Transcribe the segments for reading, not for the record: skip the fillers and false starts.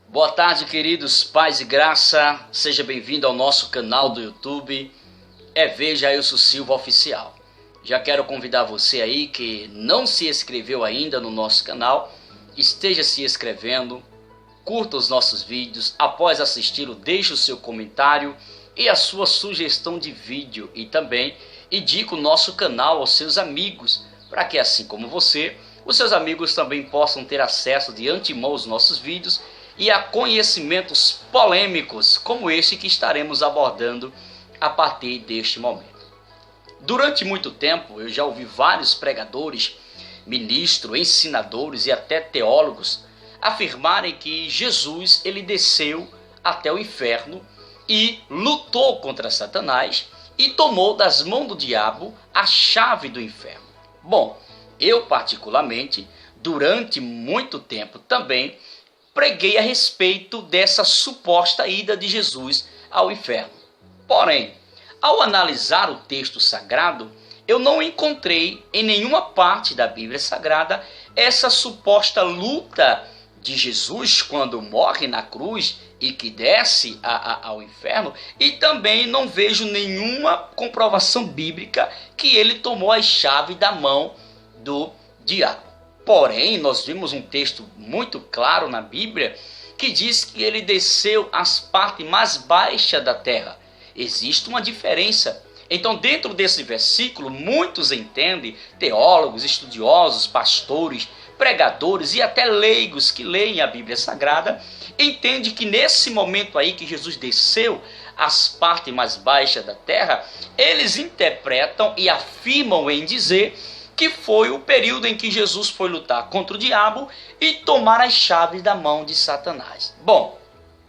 Boa tarde, queridos, paz e graça, seja bem-vindo ao nosso canal do YouTube, Veja Ailson Silva Oficial. Já quero convidar você aí que não se inscreveu ainda no nosso canal, esteja se inscrevendo, curta os nossos vídeos, após assisti-lo deixe o seu comentário e a sua sugestão de vídeo e também indique o nosso canal aos seus amigos, para que assim como você, os seus amigos também possam ter acesso de antemão aos nossos vídeos e a conhecimentos polêmicos como este que estaremos abordando a partir deste momento. Durante muito tempo eu já ouvi vários pregadores, ministros, ensinadores e até teólogos afirmarem que Jesus ele desceu até o inferno e lutou contra Satanás e tomou das mãos do diabo a chave do inferno. Bom, eu particularmente, durante muito tempo também, preguei a respeito dessa suposta ida de Jesus ao inferno. Porém, ao analisar o texto sagrado, eu não encontrei em nenhuma parte da Bíblia Sagrada essa suposta luta de Jesus quando morre na cruz e que desce ao inferno, e também não vejo nenhuma comprovação bíblica que ele tomou a chave da mão do diabo. Porém, nós vimos um texto muito claro na Bíblia que diz que ele desceu às partes mais baixas da terra. Existe uma diferença. Então, dentro desse versículo, muitos entendem, teólogos, estudiosos, pastores, pregadores e até leigos que leem a Bíblia Sagrada, entendem que nesse momento aí que Jesus desceu às partes mais baixas da terra, eles interpretam e afirmam em dizer que foi o período em que Jesus foi lutar contra o diabo e tomar as chaves da mão de Satanás. Bom,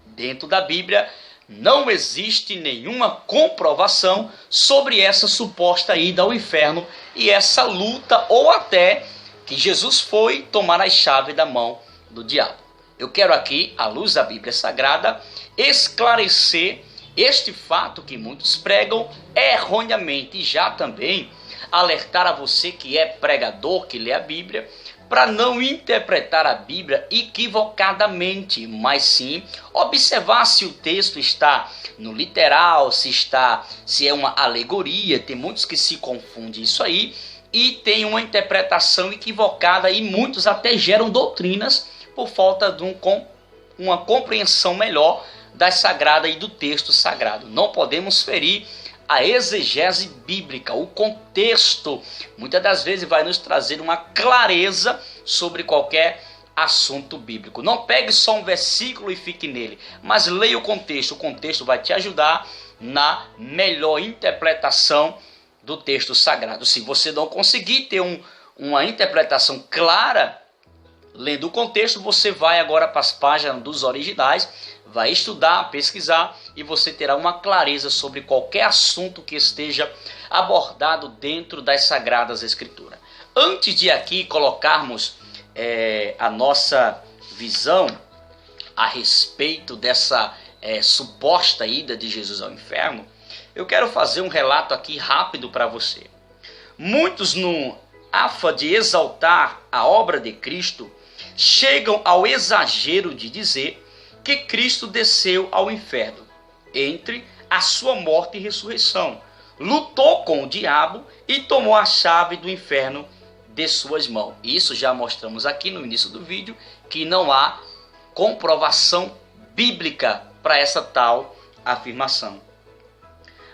dentro da Bíblia não existe nenhuma comprovação sobre essa suposta ida ao inferno e essa luta, ou até que Jesus foi tomar as chaves da mão do diabo. Eu quero aqui, à luz da Bíblia Sagrada, esclarecer este fato que muitos pregam erroneamente e já também alertar a você que é pregador, que lê a Bíblia, para não interpretar a Bíblia equivocadamente, mas sim observar se o texto está no literal, se é uma alegoria. Tem muitos que se confundem isso aí e tem uma interpretação equivocada e muitos até geram doutrinas por falta de uma compreensão melhor das sagradas e do texto sagrado. Não podemos ferir a exegese bíblica, o contexto, muitas das vezes vai nos trazer uma clareza sobre qualquer assunto bíblico. Não pegue só um versículo e fique nele, mas leia o contexto vai te ajudar na melhor interpretação do texto sagrado. Se você não conseguir ter uma interpretação clara, lendo o contexto, você vai agora para as páginas dos originais, vai estudar, pesquisar e você terá uma clareza sobre qualquer assunto que esteja abordado dentro das Sagradas Escrituras. Antes de aqui colocarmos a nossa visão a respeito dessa suposta ida de Jesus ao inferno, eu quero fazer um relato aqui rápido para você. Muitos, no afã de exaltar a obra de Cristo, chegam ao exagero de dizer que Cristo desceu ao inferno entre a sua morte e ressurreição, lutou com o diabo e tomou a chave do inferno de suas mãos. Isso já mostramos aqui no início do vídeo, que não há comprovação bíblica para essa tal afirmação.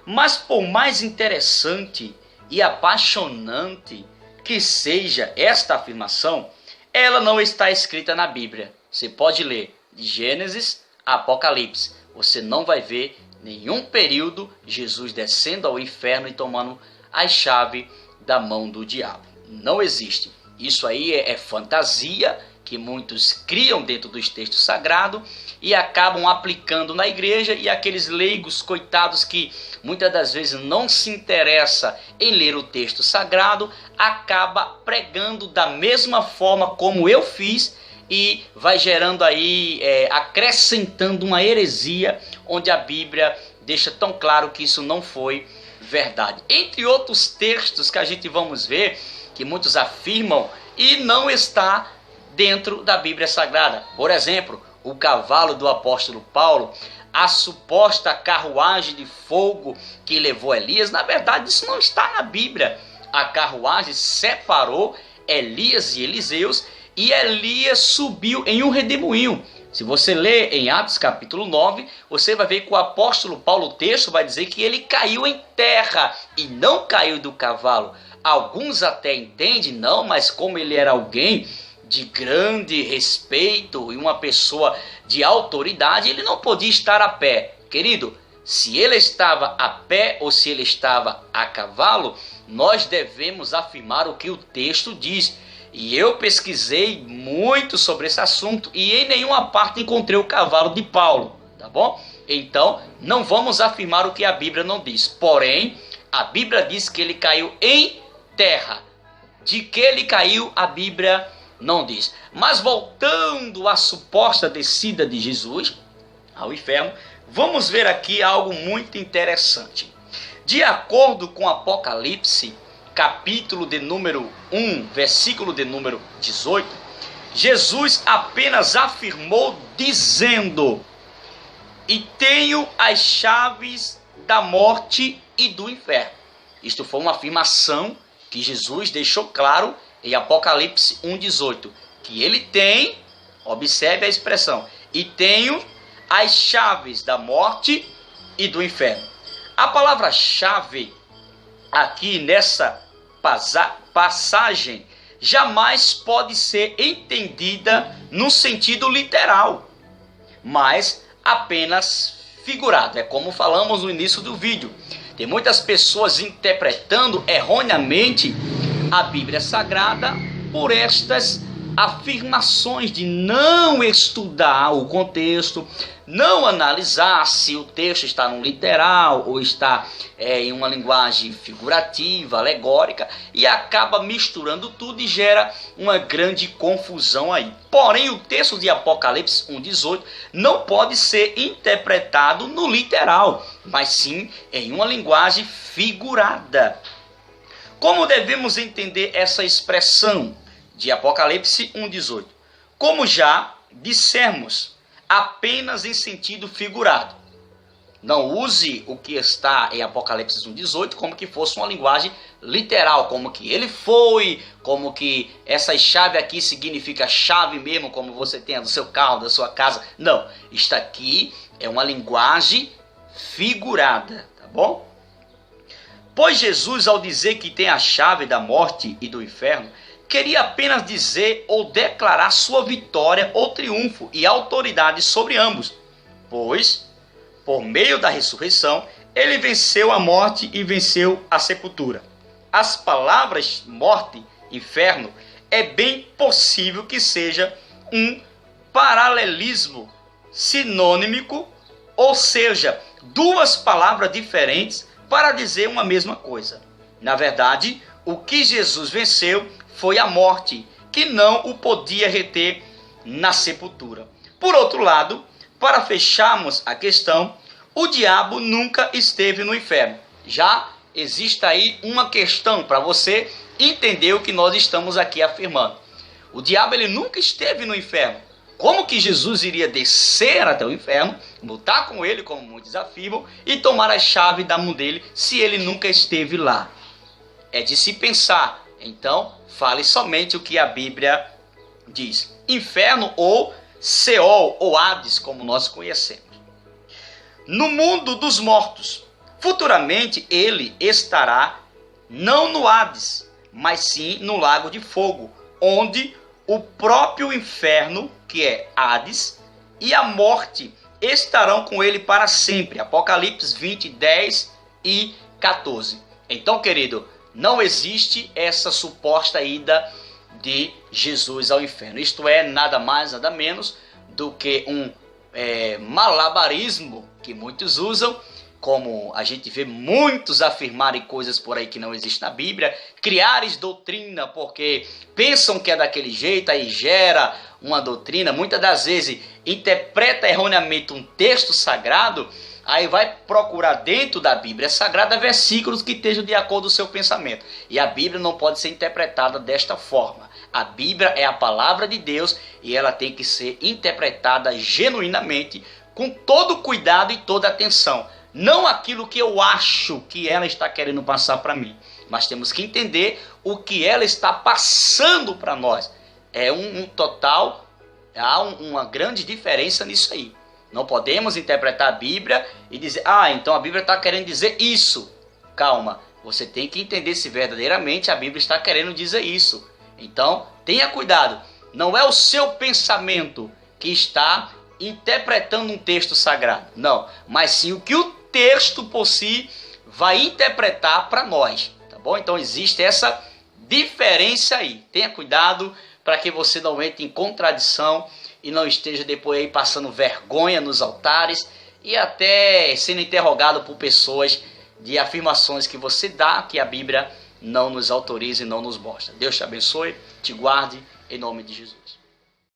Mas por mais interessante e apaixonante que seja esta afirmação, ela não está escrita na Bíblia. Você pode ler de Gênesis a Apocalipse. Você não vai ver nenhum período Jesus descendo ao inferno e tomando a chave da mão do diabo. Não existe. Isso aí é fantasia que muitos criam dentro dos textos sagrados e acabam aplicando na igreja, e aqueles leigos coitados que muitas das vezes não se interessa em ler o texto sagrado, acaba pregando da mesma forma como eu fiz e vai gerando aí, acrescentando uma heresia, onde a Bíblia deixa tão claro que isso não foi verdade. Entre outros textos que a gente vamos ver, que muitos afirmam e não está dentro da Bíblia Sagrada. Por exemplo, o cavalo do apóstolo Paulo, a suposta carruagem de fogo que levou Elias, na verdade isso não está na Bíblia. A carruagem separou Elias e Eliseus e Elias subiu em um redemoinho. Se você ler em Atos capítulo 9, você vai ver que o apóstolo Paulo, o texto vai dizer que ele caiu em terra e não caiu do cavalo. Alguns até entendem, não, mas como ele era alguém de grande respeito e uma pessoa de autoridade, ele não podia estar a pé. Querido, se ele estava a pé ou se ele estava a cavalo, nós devemos afirmar o que o texto diz. E eu pesquisei muito sobre esse assunto e em nenhuma parte encontrei o cavalo de Paulo, tá bom? Então, não vamos afirmar o que a Bíblia não diz. Porém, a Bíblia diz que ele caiu em terra. De que ele caiu, a Bíblia não diz. Mas voltando à suposta descida de Jesus ao inferno, vamos ver aqui algo muito interessante. De acordo com Apocalipse, capítulo de número 1, versículo de número 18, Jesus apenas afirmou dizendo: e tenho as chaves da morte e do inferno. Isto foi uma afirmação que Jesus deixou claro em Apocalipse 1,18, que ele tem, observe a expressão, e tenho as chaves da morte e do inferno. A palavra-chave aqui nessa passagem jamais pode ser entendida no sentido literal, mas apenas figurado. É como falamos no início do vídeo. Tem muitas pessoas interpretando erroneamente a Bíblia Sagrada por estas afirmações de não estudar o contexto, não analisar se o texto está no literal ou está em uma linguagem figurativa, alegórica, e acaba misturando tudo e gera uma grande confusão aí. Porém, o texto de Apocalipse 1,18 não pode ser interpretado no literal, mas sim em uma linguagem figurada. Como devemos entender essa expressão de Apocalipse 1,18? Como já dissemos, apenas em sentido figurado. Não use o que está em Apocalipse 1,18 como que fosse uma linguagem literal, como que ele foi, como que essa chave aqui significa chave mesmo, como você tem do seu carro, da sua casa. Não, isto aqui é uma linguagem figurada, tá bom? Pois Jesus, ao dizer que tem a chave da morte e do inferno, queria apenas dizer ou declarar sua vitória ou triunfo e autoridade sobre ambos, pois, por meio da ressurreição, ele venceu a morte e venceu a sepultura. As palavras morte, inferno, é bem possível que seja um paralelismo sinônimo, ou seja, duas palavras diferentes para dizer uma mesma coisa. Na verdade, o que Jesus venceu foi a morte, que não o podia reter na sepultura. Por outro lado, para fecharmos a questão, o diabo nunca esteve no inferno. Já existe aí uma questão para você entender o que nós estamos aqui afirmando. O diabo ele nunca esteve no inferno. Como que Jesus iria descer até o inferno, lutar com ele, como muitos afirmam, e tomar a chave da mão dele, se ele nunca esteve lá? É de se pensar. Então, fale somente o que a Bíblia diz. Inferno ou Seol ou Hades, como nós conhecemos. No mundo dos mortos, futuramente ele estará não no Hades, mas sim no lago de fogo, onde o próprio inferno, que é Hades, e a morte estarão com ele para sempre. Apocalipse 20, 10 e 14. Então, querido, não existe essa suposta ida de Jesus ao inferno. Isto é nada mais, nada menos do que um malabarismo que muitos usam, como a gente vê muitos afirmarem coisas por aí que não existem na Bíblia, criares doutrina porque pensam que é daquele jeito, aí gera uma doutrina, muitas das vezes interpreta erroneamente um texto sagrado, aí vai procurar dentro da Bíblia Sagrada versículos que estejam de acordo com o seu pensamento. E a Bíblia não pode ser interpretada desta forma. A Bíblia é a palavra de Deus e ela tem que ser interpretada genuinamente, com todo cuidado e toda atenção. Não aquilo que eu acho que ela está querendo passar para mim, mas temos que entender o que ela está passando para nós. É há uma grande diferença nisso aí. Não podemos interpretar a Bíblia e dizer, então a Bíblia está querendo dizer isso. Calma, você tem que entender se verdadeiramente a Bíblia está querendo dizer isso. Então, tenha cuidado. Não é o seu pensamento que está interpretando um texto sagrado. Não, mas sim o que o texto por si vai interpretar para nós. Tá bom? Então, existe essa diferença aí. Tenha cuidado para que você não entre em contradição e não esteja depois aí passando vergonha nos altares e até sendo interrogado por pessoas de afirmações que você dá que a Bíblia não nos autoriza e não nos mostra. Deus te abençoe, te guarde, em nome de Jesus.